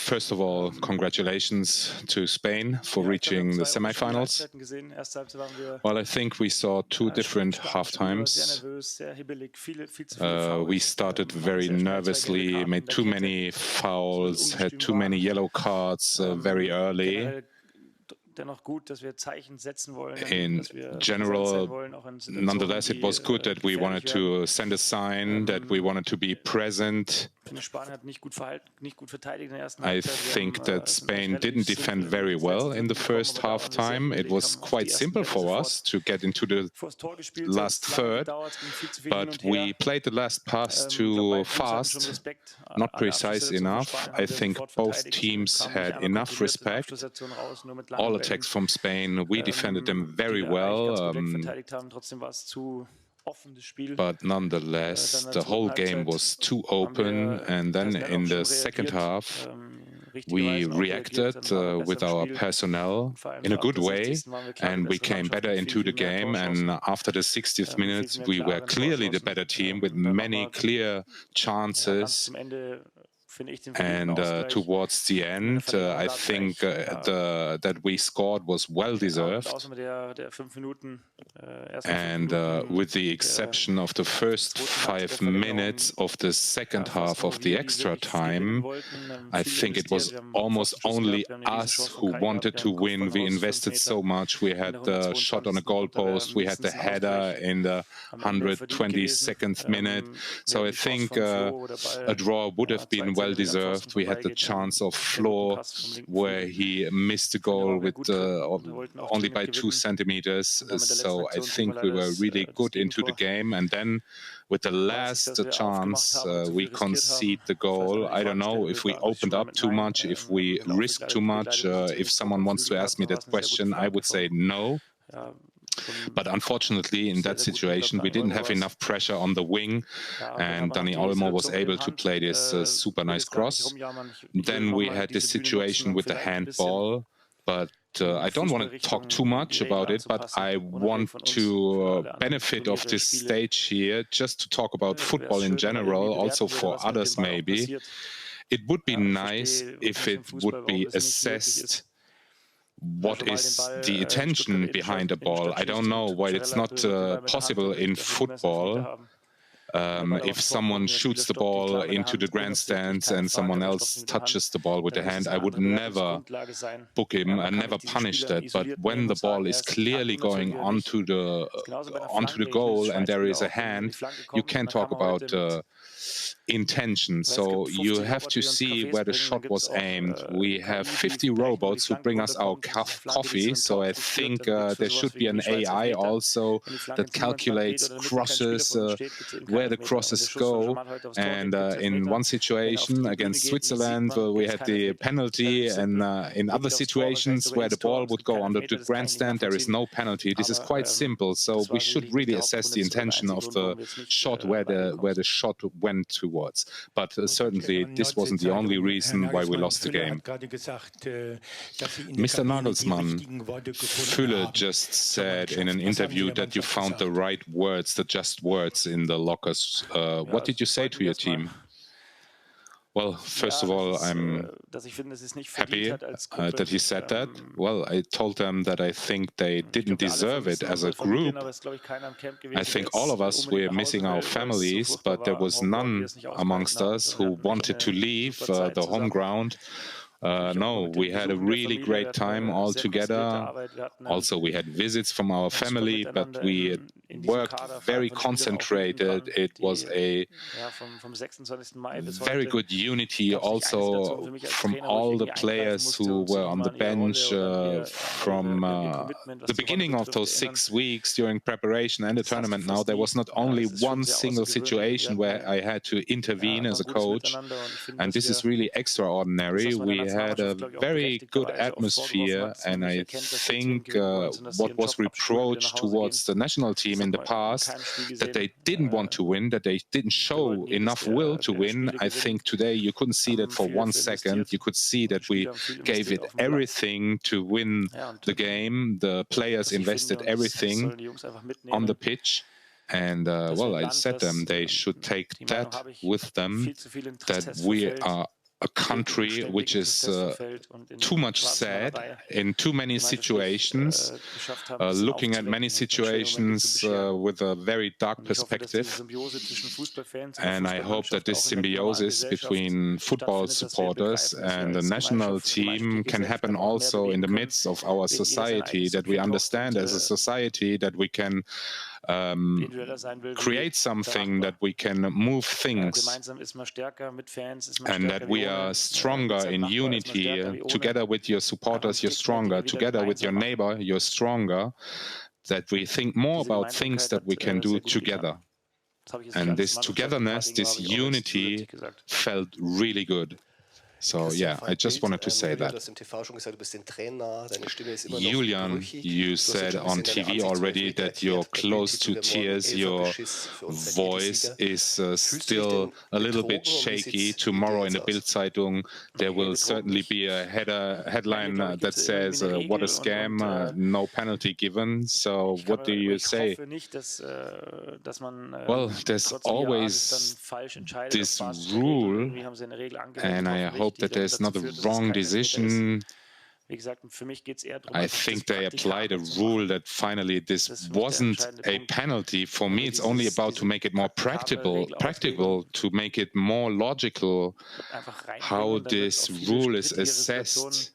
First of all, congratulations to Spain for reaching the semifinals. Well, I think we saw two different halftimes. We started very nervously, made too many fouls, had too many yellow cards very early. In general, nonetheless, it was good that we wanted to send a sign that we wanted to be present. I think that Spain didn't defend very well in the first half time. It was quite simple for us to get into the last third, but we played the last pass too fast, not precise enough. I think both teams had enough respect. All attacks from Spain, we defended them very well. But nonetheless, the whole game was too open, and then in the second half, we reacted with our personnel in a good way, and we came better into the game. And after the 60th minute, we were clearly the better team with many clear chances. And towards the end, I think that we scored was well deserved. And with the exception of the first 5 minutes of the second half of the extra time, I think it was almost only us who wanted to win. We invested so much. We had the shot on a goalpost. We had the header in the 122nd minute. So I think a draw would have been well deserved. We had the chance of Flo where he missed the goal with only by 2 centimeters. So I think we were really good into the game. And then with the last chance, we concede the goal. I don't know if we opened up too much, if we risked too much. If someone wants to ask me that question, I would say no. But unfortunately, in that situation, we didn't have enough pressure on the wing, and Dani Olmo was able to play this super nice cross. Then we had this situation with the handball, but I don't want to talk too much about it, but I want to benefit of this stage here just to talk about football in general, also for others maybe. It would be nice if it would be assessed what is the intention behind a ball. I don't know why it's not possible in football. If someone shoots the ball into the grandstands and someone else touches the ball with the hand, I would never book him and never punish that. But when the ball is clearly going onto the goal and there is a hand, you can talk about intention. So you have to see where the shot was aimed. We have 50 robots who bring us our coffee, so I think there should be an AI also that calculates crosses, where the crosses go. And in one situation against Switzerland, we had the penalty, and in other situations where the ball would go under the grandstand, there is no penalty. This is quite simple, so we should really assess the intention of the shot, where the shot went towards. But certainly this wasn't the only reason why we lost the game. Mr. Nagelsmann, Fülle just said in an interview that you found the right words, the just words in the lockers. What did you say to your team? Well, first of all, I'm happy that he said that. Well, I told them that I think they didn't deserve it as a group. I think all of us were missing our families, but there was none amongst us who wanted to leave the home ground. No, we had a really great time all together. Also, we had visits from our family, but we worked very concentrated. It was a very good unity also from all the players who were on the bench from the beginning of those 6 weeks during preparation and the tournament. Now, there was not only one single situation where I had to intervene as a coach, and this is really extraordinary. We had a very good atmosphere, and I think what was reproached towards the national team in the past, that they didn't want to win, that they didn't show enough will to win. I think today you couldn't see that for 1 second. You could see that we gave it everything to win the game. The players invested everything on the pitch. And, well, I said them they should take that with them, that we are a country which is too much sad in too many situations, looking at many situations with a very dark perspective. And I hope that this symbiosis between football supporters and the national team can happen also in the midst of our society, that we understand as a society that we can create something, that we can move things, and that we are stronger in unity. Together with your supporters, you're stronger. Together with your neighbor, you're stronger. That we think more about things that we can do together. And this togetherness, this unity felt really good. So yeah, I just wanted to say that. Julian, you said on TV already that you're close to tears. Your voice is still a little bit shaky. Tomorrow in the Bild-Zeitung, there will certainly be a headline that says, what a scam, no penalty given. So what do you say? Well, there's always this rule, and I hope that there's not a wrong decision. I think they applied a rule that finally this wasn't a penalty. For me, it's only about to make it more practical, to make it more logical how this rule is assessed.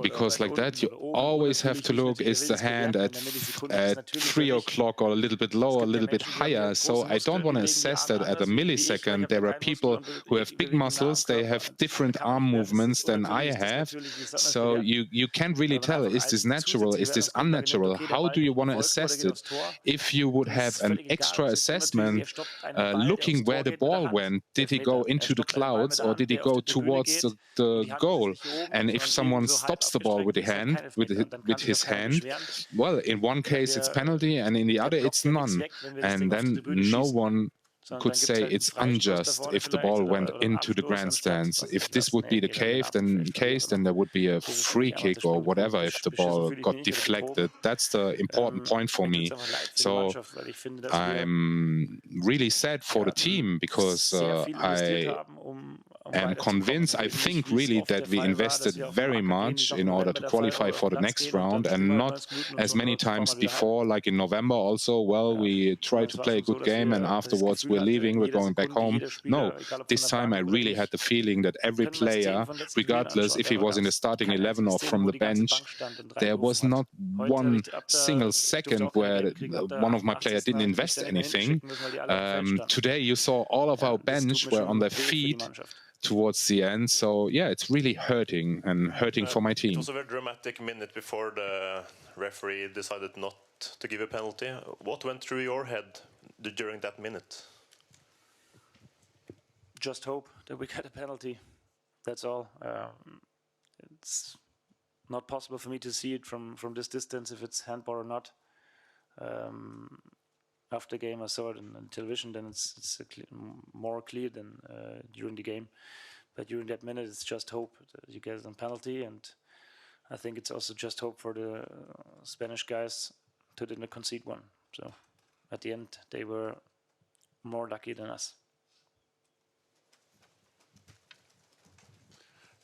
Because like that, you always have to look, is the hand at 3 o'clock or a little bit lower, a little bit higher? So I don't want to assess that at a millisecond. There are people who have big muscles, they have different arm movements than I have. So you can't really tell, is this natural, is this unnatural? How do you want to assess it? If you would have an extra assessment, looking where the ball went, did he go into the clouds or did he go towards the goal? And if someone stops the ball with his hand, well, in one case it's penalty and in the other it's none. And then no one could say it's unjust if the ball went into the grandstands. If this would be the case, then there would be a free kick or whatever if the ball got deflected. That's the important point for me. So I'm really sad for the team, because I am convinced, I think really, that we invested very much in order to qualify for the next round, and not as many times before, like in November also, well, we try to play a good game and afterwards we're leaving, we're going back home. No, this time I really had the feeling that every player, regardless if he was in the starting 11 or from the bench, there was not one single second where one of my players didn't invest anything. Today you saw all of our bench were on their feet towards the end. So yeah, it's really hurting, and hurting for my team. It was a very dramatic minute before the referee decided not to give a penalty. What went through your head during that minute? Just hope that we get a penalty. That's all. It's not possible for me to see it from this distance if it's handball or not. After the game, I saw it on television, then it's more clear than during the game. But during that minute, it's just hope that you get a penalty, and I think it's also just hope for the Spanish guys to didn't concede one. So at the end, they were more lucky than us.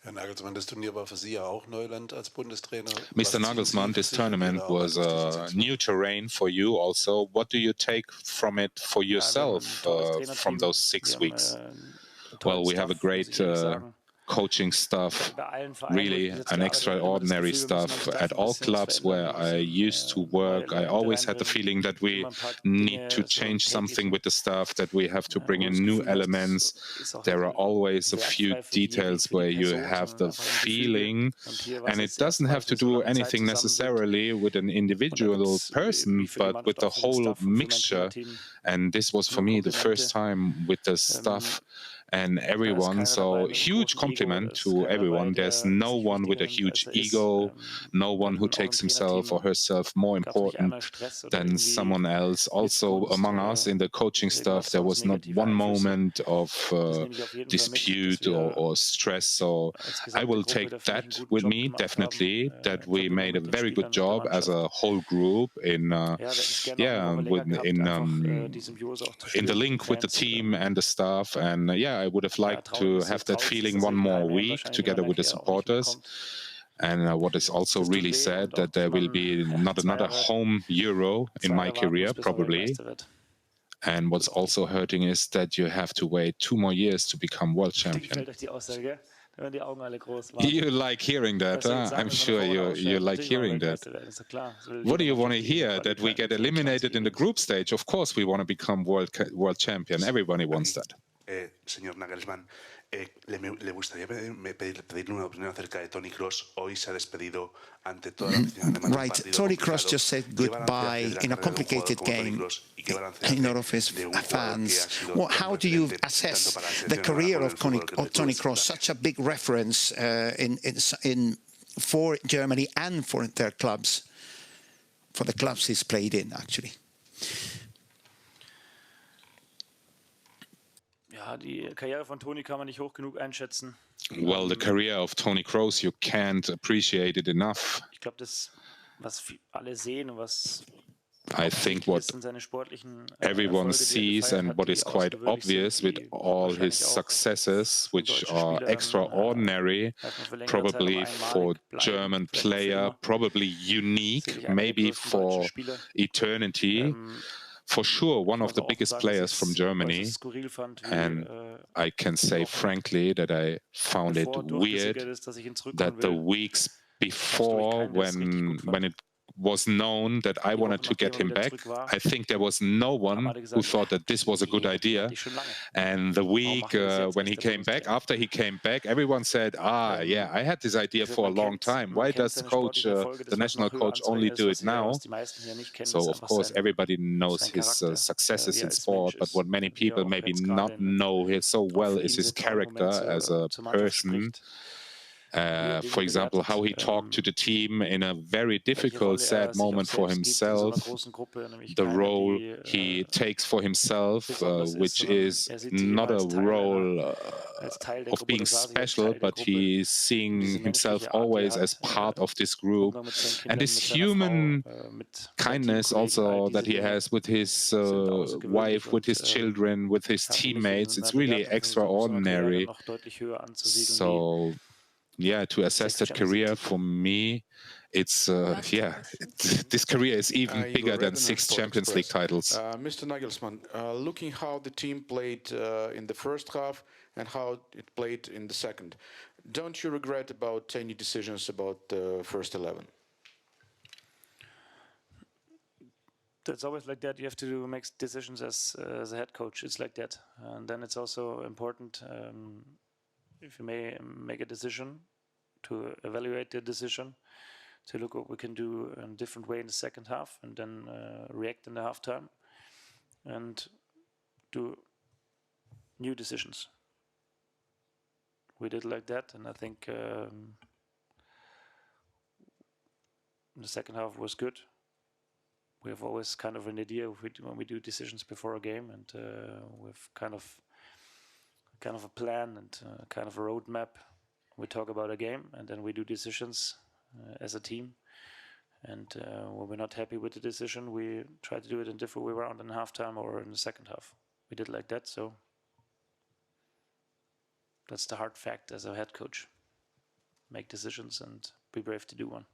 Herr Nagelsmann, das Turnier war für Sie ja auch Neuland als Bundestrainer. Mr. Nagelsmann, this tournament was new terrain for you also. What do you take from it for yourself from those 6 weeks? Well, we have a great coaching staff, really an extraordinary staff at all clubs where I used to work. I always had the feeling that we need to change something with the staff, that we have to bring in new elements. There are always a few details where you have the feeling, and it doesn't have to do anything necessarily with an individual person, but with the whole mixture. And this was for me the first time with the staff. and everyone. So huge compliment to everyone. There's no one with a huge ego, no one who takes himself or herself more important than someone else. Also among us in the coaching staff, there was not one moment of dispute or stress. So I will take that with me, definitely, that we made a very good job as a whole group in the link with the team and the staff. And I would have liked to have that feeling one more week together with the supporters. And what is also really sad that there will be not another home Euro in my career, probably. And what's also hurting is that you have to wait 2 more years to become world champion. You like hearing that, huh? I'm sure you like hearing that. What do you want to hear? That we get eliminated in the group stage? Of course we want to become world champion. Everybody wants that. Señor Nagelsmann, le gustaría pedirle una opinión acerca de Toni Kroos. Hoy se ha despedido ante toda la afición alemana. Right, Toni Kroos just said goodbye in a complicated game in front of his fans. Well, how do you assess the career of Toni Kroos? Such a big reference for Germany and for their clubs, for the clubs he's played in, actually. Die Karriere von Toni kann man nicht hoch genug einschätzen. Well, the career of Toni Kroos, you can't appreciate it enough. Ich glaube, das, was alle sehen, was I think what everyone sees and what is quite obvious with all his successes, which are extraordinary, probably for German player, probably unique, maybe for eternity. For sure, one of the biggest players from Germany, and I can say frankly that I found it weird that the weeks before, when it was known that I wanted to get him back, I think there was no one who thought that this was a good idea. And the week when he came back, after he came back, everyone said, yeah, I had this idea for a long time. Why does the national coach only do it now? So, of course, everybody knows his successes in sport, but what many people maybe not know so well is his character as a person. For example, how he talked to the team in a very difficult, sad moment for himself, the role he takes for himself, which is not a role of being special, but he's seeing himself always as part of this group. And this human kindness also that he has with his wife, with his children, with his teammates, it's really extraordinary. So, yeah, to assess that career for me, it's this career is even bigger than 6 Champions League titles. Mr. Nagelsmann, looking how the team played in the first half and how it played in the second, don't you regret about any decisions about the first 11? That's always like that. You have to make decisions as a head coach. It's like that, and then it's also important. If you may make a decision, to evaluate the decision, to look what we can do in a different way in the second half, and then react in the halftime and do new decisions. We did like that, and I think the second half was good. We have always kind of an idea when we do decisions before a game, and we've kind of a plan and kind of a roadmap. We talk about a game, and then we do decisions as a team. And when we're not happy with the decision, we try to do it in a different way around in halftime or in the second half. We did like that, so that's the hard fact as a head coach. Make decisions and be brave to do one.